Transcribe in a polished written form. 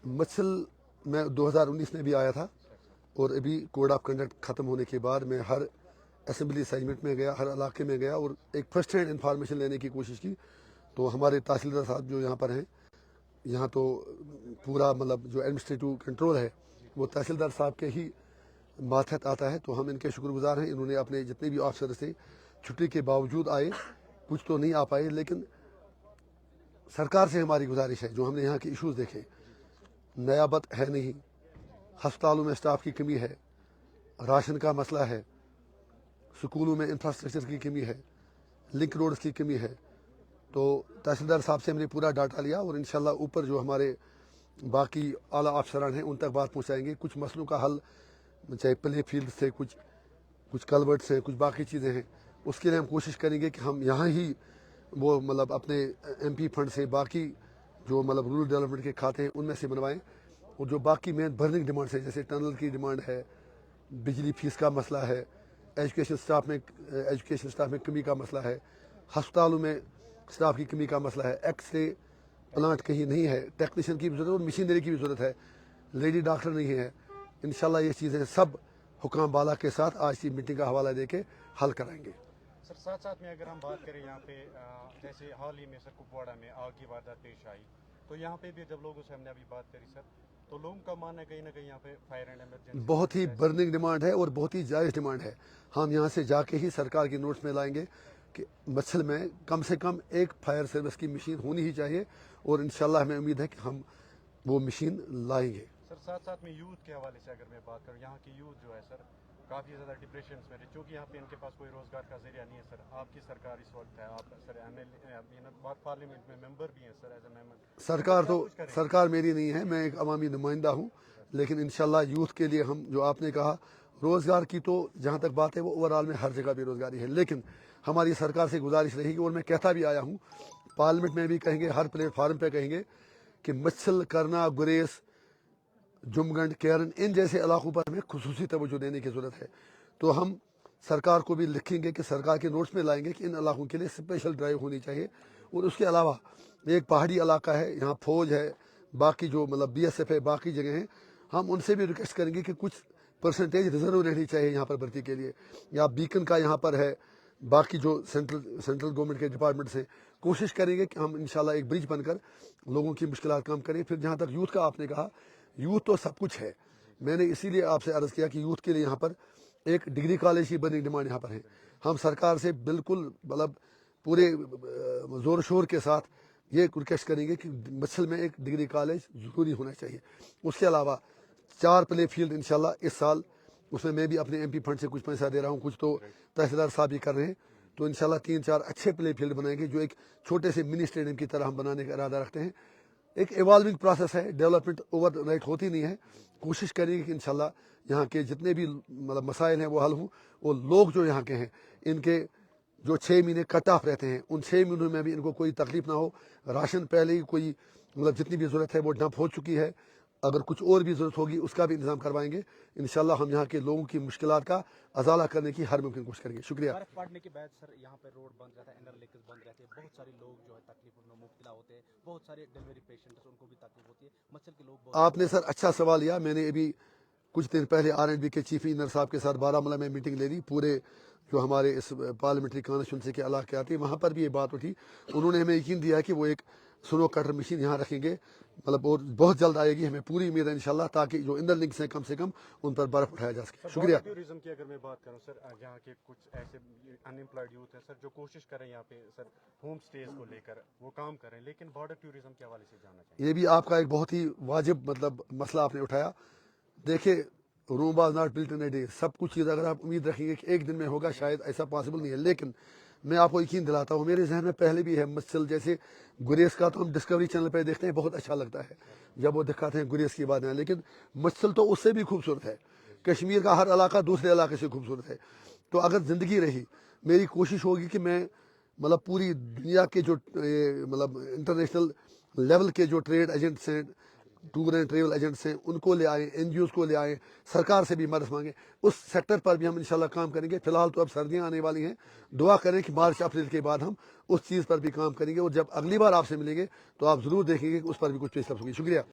मत्सल मैं 2019 में भी आया था और अभी कोड ऑफ कंडक्ट ख़त्म होने के बाद मैं हर असेंबली सेगमेंट में गया, हर इलाके में गया और एक फर्स्ट हैंड इंफॉर्मेशन लेने की कोशिश की। तो हमारे तहसीलदार साहब जो यहाँ पर हैं, यहाँ तो पूरा मतलब जो एडमिनिस्ट्रेटिव कंट्रोल है वो तहसीलदार साहब के ही मातहत आता है। तो हम इनके शुक्रगुजार हैं। इन्होंने अपने जितने भी ऑफिसर थे छुट्टी के बावजूद आए, कुछ तो नहीं आ पाए, लेकिन सरकार से हमारी गुजारिश है, जो हमने यहाँ के इश्यूज़ देखे, नयाबत है नहीं, हस्पतालों में स्टाफ की कमी है, राशन का मसला है, स्कूलों में इंफ्रास्ट्रक्चर की कमी है, लिंक रोड्स की कमी है। तो तहसीलदार साहब से हमने पूरा डाटा लिया और इंशाल्लाह ऊपर जो हमारे बाकी आला अफसरान हैं उन तक बात पहुँचाएंगे। कुछ मसलों का हल, चाहे प्ले फील्ड से, कुछ कलवर्ट से, कुछ बाकी चीज़ें हैं, उसके लिए हम कोशिश करेंगे कि हम यहाँ ही वो मतलब अपने MP फंड से बाकी जो मतलब रूरल डेवलपमेंट के खाते हैं उनमें से बनवाएं। और जो बाकी मेन बर्निंग डिमांड्स है, जैसे टनल की डिमांड है, बिजली फीस का मसला है, एजुकेशन स्टाफ में कमी का मसला है, हस्पतालों में स्टाफ की कमी का मसला है, एक्सरे प्लांट कहीं नहीं है, टेक्नीशियन की भी ज़रूरत है और मशीनरी की भी ज़रूरत है, लेडी डॉक्टर नहीं है। इंशाल्लाह ये चीज़ें सब हुकाम बाला के साथ आज की मीटिंग का हवाला देके हल कराएंगे। सर साथ साथ में अगर हम बात करें यहाँ पे जैसे हाल ही में सर कुपवाड़ा में आग की वारदात पेश आई, तो यहाँ पे भी जब लोगों से हमने अभी बात करी सर, तो लोगों का मानना है कहीं ना कहीं यहाँ पे फायर एंड इमरजेंसी बहुत ही बर्निंग डिमांड है और बहुत ही जायज़ डिमांड है। हम यहाँ से जाके ही सरकार की नोट्स में लाएंगे कि मत्सल में कम से कम एक फायर सर्विस की मशीन होनी ही चाहिए और इंशाल्लाह हमें उम्मीद है कि हम वो मशीन लाएंगे। सर साथ साथ में यूथ के हवाले से अगर मैं बात करूँ, यहाँ की यूथ जो है सर काफ़ी ज़्यादा डिप्रेशन में, क्योंकि यहाँ पे इनके पास कोई रोज़गार का जरिया नहीं है सर। आपकी सरकार इस वक्त है, आप सर MLA पार्लियामेंट में मेंबर भी हैं सर, एज ए मेंबर। सरकार मेरी नहीं है, मैं एक अवामी नुमाइंदा हूँ, लेकिन इंशाल्लाह यूथ के लिए हम जो आपने कहा रोज़गार की, तो जहाँ तक बात है वो ओवरऑल में हर जगह बेरोज़गारी है, लेकिन हमारी सरकार से गुजारिश रहेगी और मैं कहता भी आया हूँ, पार्लियामेंट में भी कहेंगे, हर प्लेटफार्म पर कहेंगे कि मत्सल, करना, गुरेज, जुमगंड, केरन, इन जैसे इलाकों पर हमें खुसूसी तवज्जो देने की ज़रूरत है। तो हम सरकार को भी लिखेंगे कि सरकार के नोट्स में लाएंगे कि इन इलाकों के लिए स्पेशल ड्राइव होनी चाहिए। और उसके अलावा एक पहाड़ी इलाका है, यहाँ फौज है, बाकी जो मतलब BSF है, बाकी जगह हैं, हम उनसे भी रिक्वेस्ट करेंगे कि कुछ परसेंटेज रिजर्व रहनी चाहिए यहाँ पर भर्ती के लिए। या बीकन का यहाँ पर है, बाकी जो सेंट्रल गवर्नमेंट के डिपार्टमेंट से कोशिश करेंगे कि हम इंशाल्लाह एक ब्रिज बनकर लोगों की मुश्किलात कम करें। फिर जहाँ तक यूथ का आपने कहा, यूथ तो सब कुछ है, मैंने इसीलिए आपसे अर्ज़ किया कि यूथ के लिए यहाँ पर एक डिग्री कॉलेज की बर्निंग डिमांड यहाँ पर है। हम सरकार से बिल्कुल मतलब पूरे ज़ोर शोर के साथ ये रिक्वेस्ट करेंगे कि मत्सल में एक डिग्री कॉलेज ज़रूरी होना चाहिए। उसके अलावा 4 प्ले फील्ड इंशाल्लाह इस साल, उसमें मैं भी अपने MP फंड से कुछ पैसा दे रहा हूँ, कुछ तो तहसीलदार साहब भी कर रहे हैं। तो इंशाल्लाह 3-4 अच्छे प्ले फील्ड बनाएंगे, जो एक छोटे से मिनी स्टेडियम की तरह हम बनाने का इरादा रखते हैं। एक इवॉल्विंग प्रोसेस है, डेवलपमेंट ओवरनाइट होती नहीं है। कोशिश करेंगे कि इंशाल्लाह यहाँ के जितने भी मतलब मसाइल हैं वो हल हों। और लोग जो यहाँ के हैं, इनके जो 6 महीने कट ऑफ रहते हैं, उन 6 महीनों में भी इनको कोई तकलीफ ना हो। राशन पहले ही कोई मतलब जितनी भी ज़रूरत है वो डंप हो चुकी है, अगर कुछ और भी ज़रूरत होगी उसका भी इंतजाम करवाएंगे। इंशाल्लाह हम यहाँ के लोगों की मुश्किलात का अजाला करने की हर मुमकिन कोशिश करेंगे। शुक्रिया। बर्फ पड़ने के बाद सर यहाँ पे रोड बंद रहता है, इनर लेकेज बंद रहते हैं, बहुत सारे लोग जो है तकलीफ में मुब्तला होते हैं, बहुत सारे डिलीवरी पेशेंट्स उनको भी तकलीफ होती है, मत्सल के लोग। आपने सर अच्छा सवाल लिया। मैंने अभी कुछ दिन पहले R&B के चीफ इंजीनियर साहब के साथ बारामूला में मीटिंग ले ली, पूरे जो हमारे इस पार्लियामेंट्री कॉन्स्टिट्यूंसी के इलाके आते हैं वहाँ पर भी ये बात उठी। उन्होंने हमें यकीन दिया कि वो एक स्नो कटर मशीन यहाँ रखेंगे, मतलब और बहुत जल्द आएगी, हमें पूरी उम्मीद है इंशाल्लाह, ताकि जो इंदर लिंक्स हैं कम से कम उन पर बर्फ उठाया जा सके। शुक्रिया। टूरिज्म की अगर मैं बात करूँ सर, यहाँ के कुछ ऐसे अनएम्प्लॉयड यूथ है सर जो कोशिश करें यहाँ पे सर होम स्टेज को लेकर वो काम करें, लेकिन बॉर्डर टूरिज्म के हवाले से जानना चाहिए। ये भी आपका एक बहुत ही वाजिब मतलब मसला आपने उठाया। देखिए, Rome was not built in a day. सब कुछ चीज़ अगर आप उम्मीद रखेंगे कि एक दिन में होगा, शायद ऐसा पॉसिबल नहीं है। लेकिन मैं आपको यकीन दिलाता हूँ, मेरे जहन में पहले भी है मत्सल, जैसे गुरेज का तो हम डिस्कवरी चैनल पर देखते हैं, बहुत अच्छा लगता है जब वो दिखाते हैं गुरेज की बातें, लेकिन मत्सल तो उससे भी खूबसूरत है। कश्मीर का हर इलाका दूसरे इलाके से खूबसूरत है। तो अगर ज़िंदगी रही, मेरी कोशिश होगी कि मैं मतलब पूरी दुनिया के जो मतलब इंटरनेशनल लेवल के जो ट्रेड एजेंट्स हैं, टूर एंड ट्रेवल एजेंट्स हैं, उनको ले आए, NGOs को ले आए, सरकार से भी मदद मांगे, उस सेक्टर पर भी हम इंशाल्लाह काम करेंगे। फिलहाल तो अब सर्दियां आने वाली हैं, दुआ करें कि मार्च अप्रैल के बाद हम उस चीज़ पर भी काम करेंगे और जब अगली बार आपसे मिलेंगे तो आप ज़रूर देखेंगे कि उस पर भी कुछ पेशकश होगी। शुक्रिया।